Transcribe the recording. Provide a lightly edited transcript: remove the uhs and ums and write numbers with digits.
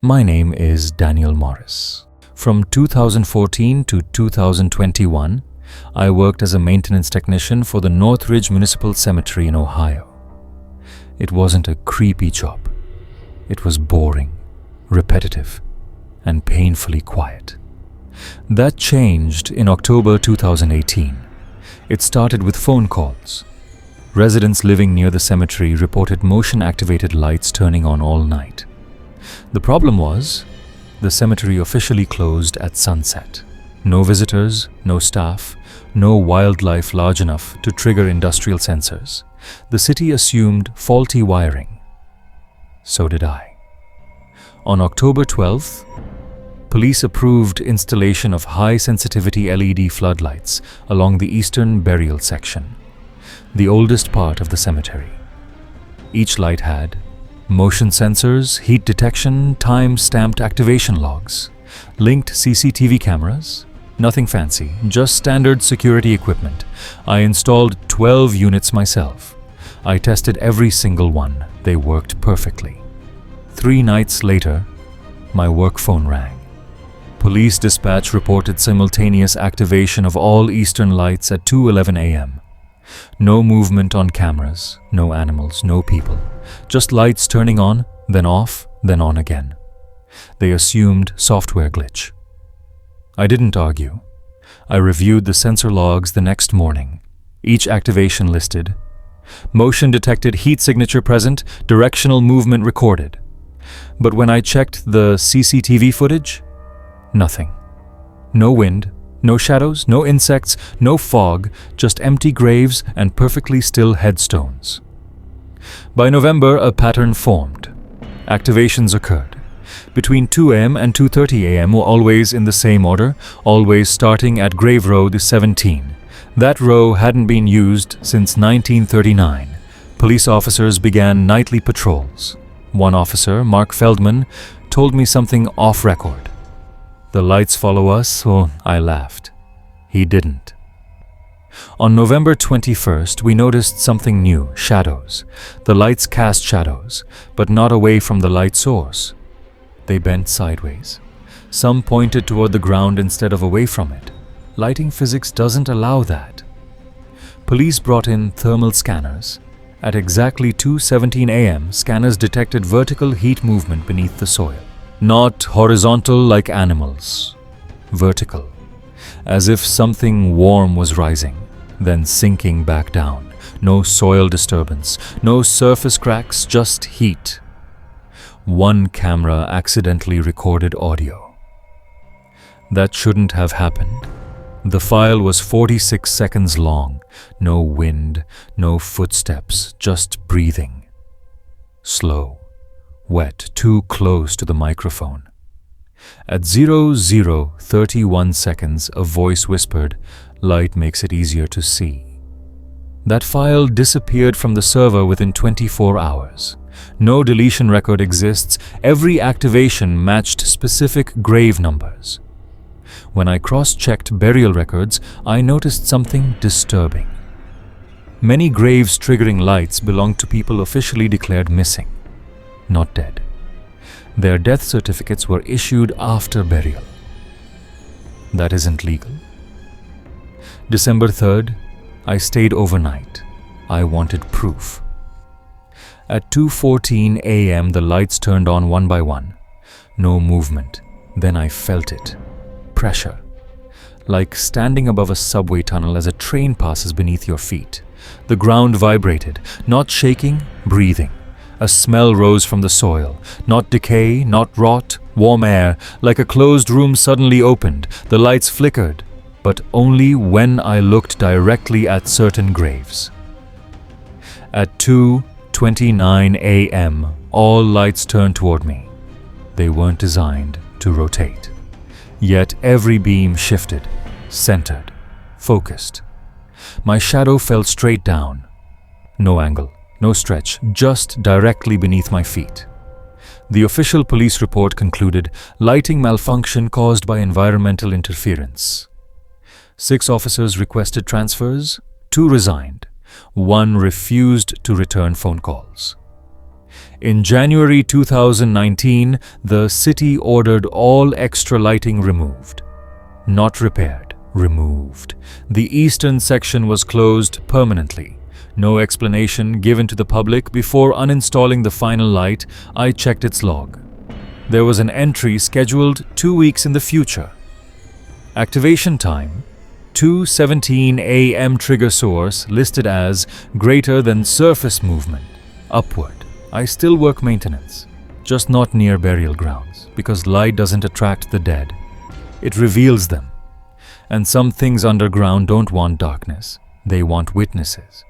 My name is Daniel Morris. From 2014 to 2021, I worked as a maintenance technician for the Northridge Municipal Cemetery in Ohio. It wasn't a creepy job. It was boring, repetitive, and painfully quiet. That changed in October 2018. It started with phone calls. Residents living near the cemetery reported motion-activated lights turning on all night. The problem was, the cemetery officially closed at sunset. No visitors, no staff, no wildlife large enough to trigger industrial sensors. The city assumed faulty wiring. So did I. On October 12th, police approved installation of high-sensitivity LED floodlights along the eastern burial section, the oldest part of the cemetery. Each light had motion sensors, heat detection, time-stamped activation logs, linked CCTV cameras. Nothing fancy, just standard security equipment. I installed 12 units myself. I tested every single one. They worked perfectly. 3 nights later, my work phone rang. Police dispatch reported simultaneous activation of all eastern lights at 2:11 a.m. No movement on cameras, no animals, no people. Just lights turning on, then off, then on again. They assumed software glitch. I didn't argue. I reviewed the sensor logs the next morning. Each activation listed: motion detected, heat signature present, directional movement recorded. But when I checked the CCTV footage, nothing. No wind, no shadows, no insects, no fog, just empty graves and perfectly still headstones. By November, a pattern formed. Activations occurred. Between 2 a.m. and 2:30 a.m. were always in the same order, always starting at Grave Road 17. That row hadn't been used since 1939. Police officers began nightly patrols. One officer, Mark Feldman, told me something off record. "The lights follow us," so I laughed. He didn't. On November 21st, we noticed something new: shadows. The lights cast shadows, but not away from the light source. They bent sideways. Some pointed toward the ground instead of away from it. Lighting physics doesn't allow that. Police brought in thermal scanners. At exactly 2:17 a.m., scanners detected vertical heat movement beneath the soil. Not horizontal like animals. Vertical. As if something warm was rising, then sinking back down. No soil disturbance, no surface cracks, just heat. One camera accidentally recorded audio. That shouldn't have happened. The file was 46 seconds long. No wind, no footsteps, just breathing. Slow. Wet, too close to the microphone. At 00:31 seconds, a voice whispered, "Light makes it easier to see." That file disappeared from the server within 24 hours. No deletion record exists. Every activation matched specific grave numbers. When I cross-checked burial records, I noticed something disturbing. Many graves triggering lights belong to people officially declared missing, not dead. Their death certificates were issued after burial. That isn't legal. December 3rd, I stayed overnight. I wanted proof. At 2:14 a.m., the lights turned on one by one. No movement. Then I felt it. Pressure. Like standing above a subway tunnel as a train passes beneath your feet. The ground vibrated, not shaking, breathing. A smell rose from the soil. Not decay, not rot, warm air. Like a closed room suddenly opened. The lights flickered, but only when I looked directly at certain graves. At 2:29 a.m., all lights turned toward me. They weren't designed to rotate. Yet every beam shifted, centered, focused. My shadow fell straight down. No angle, no stretch, just directly beneath my feet. The official police report concluded lighting malfunction caused by environmental interference. 6 officers requested transfers, 2 resigned, 1 refused to return phone calls. In January 2019, the city ordered all extra lighting removed. Not repaired, removed. The eastern section was closed permanently. No explanation given to the public. Before uninstalling the final light, I checked its log. There was an entry scheduled 2 weeks in the future. Activation time, 2:17 AM trigger source listed as greater than surface movement, upward. I still work maintenance, just not near burial grounds, because light doesn't attract the dead. It reveals them. And some things underground don't want darkness. They want witnesses.